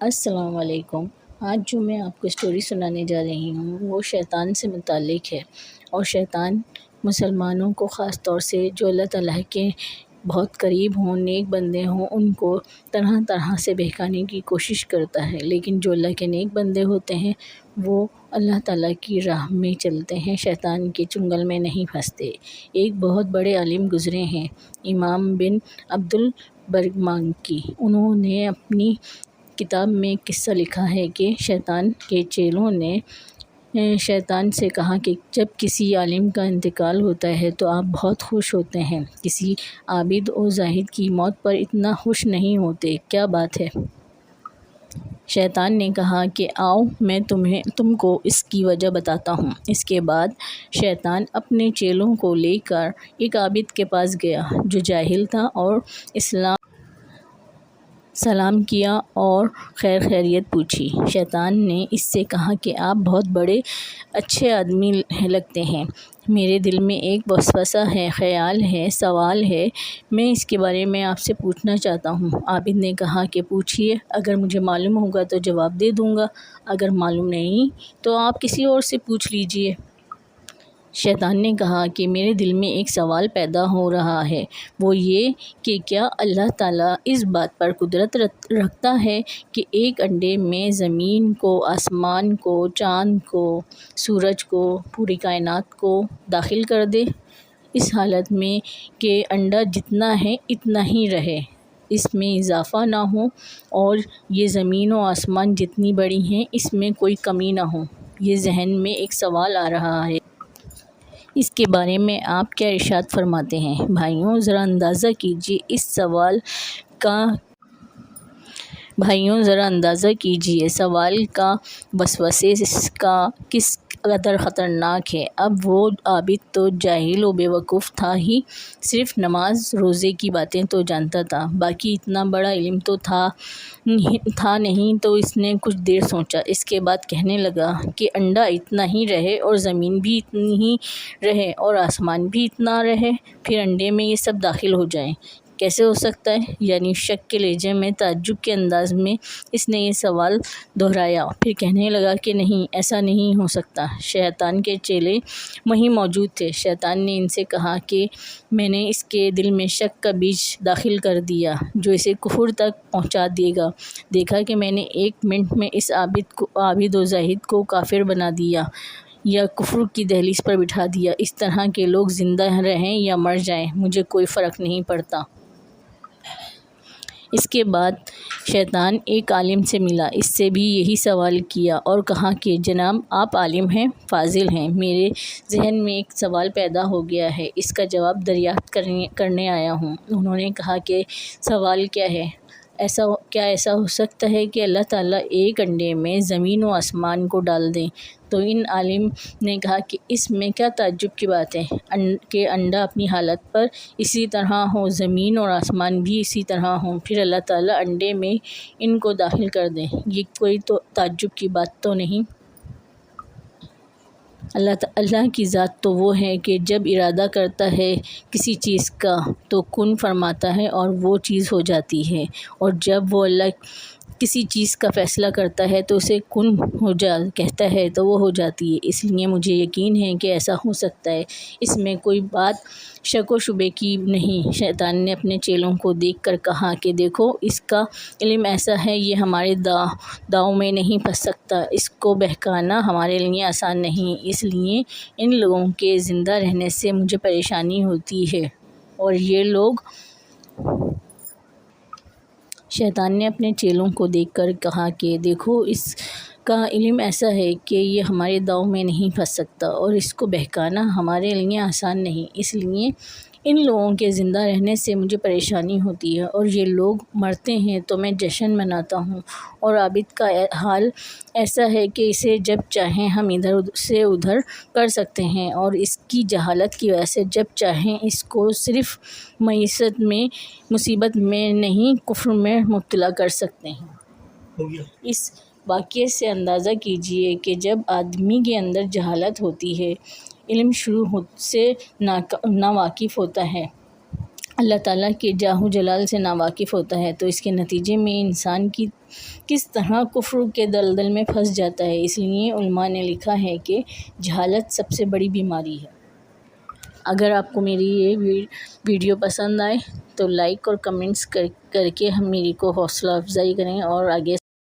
السلام علیکم۔ آج جو میں آپ کو اسٹوری سنانے جا رہی ہوں وہ شیطان سے متعلق ہے، اور شیطان مسلمانوں کو خاص طور سے جو اللہ تعالیٰ کے بہت قریب ہوں، نیک بندے ہوں، ان کو طرح طرح سے بہکانے کی کوشش کرتا ہے، لیکن جو اللہ کے نیک بندے ہوتے ہیں وہ اللہ تعالیٰ کی راہ میں چلتے ہیں، شیطان کے چنگل میں نہیں پھنستے۔ ایک بہت بڑے عالم گزرے ہیں، امام بن عبد البرمکی۔ انہوں نے اپنی کتاب میں قصہ لکھا ہے کہ شیطان کے چیلوں نے شیطان سے کہا کہ جب کسی عالم کا انتقال ہوتا ہے تو آپ بہت خوش ہوتے ہیں، کسی عابد و زاہد کی موت پر اتنا خوش نہیں ہوتے، کیا بات ہے؟ شیطان نے کہا کہ آؤ میں تم کو اس کی وجہ بتاتا ہوں۔ اس کے بعد شیطان اپنے چیلوں کو لے کر ایک عابد کے پاس گیا جو جاہل تھا، اور سلام کیا اور خیریت پوچھی۔ شیطان نے اس سے کہا کہ آپ بہت بڑے اچھے آدمی لگتے ہیں، میرے دل میں ایک وسوسہ ہے، خیال ہے، سوال ہے، میں اس کے بارے میں آپ سے پوچھنا چاہتا ہوں۔ عابد نے کہا کہ پوچھیے، اگر مجھے معلوم ہوگا تو جواب دے دوں گا، اگر معلوم نہیں تو آپ کسی اور سے پوچھ لیجئے۔ شیطان نے کہا کہ میرے دل میں ایک سوال پیدا ہو رہا ہے، وہ یہ کہ کیا اللہ تعالیٰ اس بات پر قدرت رکھتا ہے کہ ایک انڈے میں زمین کو، آسمان کو، چاند کو، سورج کو، پوری کائنات کو داخل کر دے، اس حالت میں کہ انڈا جتنا ہے اتنا ہی رہے، اس میں اضافہ نہ ہو، اور یہ زمین و آسمان جتنی بڑی ہیں اس میں کوئی کمی نہ ہو؟ یہ ذہن میں ایک سوال آ رہا ہے، اس کے بارے میں آپ کیا ارشاد فرماتے ہیں؟ بھائیوں ذرا اندازہ کیجئے سوال کا وسوسے کا کس قدر خطرناک ہے۔ اب وہ عابد تو جاہل و بیوقوف تھا ہی، صرف نماز روزے کی باتیں تو جانتا تھا، باقی اتنا بڑا علم تو تھا نہیں۔ تو اس نے کچھ دیر سوچا، اس کے بعد کہنے لگا کہ انڈا اتنا ہی رہے، اور زمین بھی اتنی ہی رہے، اور آسمان بھی اتنا رہے، پھر انڈے میں یہ سب داخل ہو جائیں، کیسے ہو سکتا ہے؟ یعنی شک کے لہجے میں، تعجب کے انداز میں اس نے یہ سوال دہرایا، پھر کہنے لگا کہ نہیں، ایسا نہیں ہو سکتا۔ شیطان کے چیلے وہیں موجود تھے۔ شیطان نے ان سے کہا کہ میں نے اس کے دل میں شک کا بیج داخل کر دیا جو اسے کفر تک پہنچا دے گا۔ دیکھا کہ میں نے 1 منٹ میں اس عابد و زاہد کو کافر بنا دیا یا کفر کی دہلیز پر بٹھا دیا۔ اس طرح کے لوگ زندہ رہیں یا مر جائیں، مجھے کوئی فرق نہیں پڑتا۔ اس کے بعد شیطان ایک عالم سے ملا، اس سے بھی یہی سوال کیا اور کہا کہ جناب آپ عالم ہیں، فاضل ہیں، میرے ذہن میں ایک سوال پیدا ہو گیا ہے، اس کا جواب دریافت کرنے آیا ہوں۔ انہوں نے کہا کہ سوال کیا ہے؟ کیا ایسا ہو سکتا ہے کہ اللہ تعالیٰ ایک انڈے میں زمین و آسمان کو ڈال دیں؟ تو ان عالم نے کہا کہ اس میں کیا تعجب کی بات ہے کہ انڈا اپنی حالت پر اسی طرح ہو، زمین اور آسمان بھی اسی طرح ہوں، پھر اللہ تعالیٰ انڈے میں ان کو داخل کر دیں، یہ کوئی تو تعجب کی بات تو نہیں۔ اللہ کی ذات تو وہ ہے کہ جب ارادہ کرتا ہے کسی چیز کا تو کن فرماتا ہے اور وہ چیز ہو جاتی ہے، اور جب وہ اللہ کسی چیز کا فیصلہ کرتا ہے تو اسے کن کہتا ہے تو وہ ہو جاتی ہے۔ اس لیے مجھے یقین ہے کہ ایسا ہو سکتا ہے، اس میں کوئی بات شک و شبے کی نہیں۔ شیطان نے اپنے چیلوں کو دیکھ کر کہا کہ دیکھو، اس کا علم ایسا ہے، یہ ہمارے داؤ میں نہیں پھنس سکتا، اس کو بہکانا ہمارے لیے آسان نہیں، اس لیے ان لوگوں کے زندہ رہنے سے مجھے پریشانی ہوتی ہے، اور یہ لوگ۔ شیطان نے اپنے چیلوں کو دیکھ کر کہا کہ دیکھو، اس کا علم ایسا ہے کہ یہ ہمارے داؤ میں نہیں پھنس سکتا، اور اس کو بہکانا ہمارے لیے آسان نہیں، اس لیے ان لوگوں کے زندہ رہنے سے مجھے پریشانی ہوتی ہے، اور یہ لوگ مرتے ہیں تو میں جشن مناتا ہوں، اور عابد کا حال ایسا ہے کہ اسے جب چاہیں ہم ادھر سے ادھر کر سکتے ہیں، اور اس کی جہالت کی وجہ سے جب چاہیں اس کو صرف مصیبت میں نہیں کفر میں مبتلا کر سکتے ہیں۔ اس واقعے سے اندازہ کیجئے کہ جب آدمی کے اندر جہالت ہوتی ہے، علم شروع سے ناواقف ہوتا ہے، اللہ تعالیٰ کے جاہ و جلال سے ناواقف ہوتا ہے تو اس کے نتیجے میں انسان کی کس طرح کفر کے دلدل میں پھنس جاتا ہے۔ اس لیے علماء نے لکھا ہے کہ جہالت سب سے بڑی بیماری ہے۔ اگر آپ کو میری یہ ویڈیو پسند آئے تو لائک اور کمنٹس کر کے میری کو حوصلہ افزائی کریں اور آگے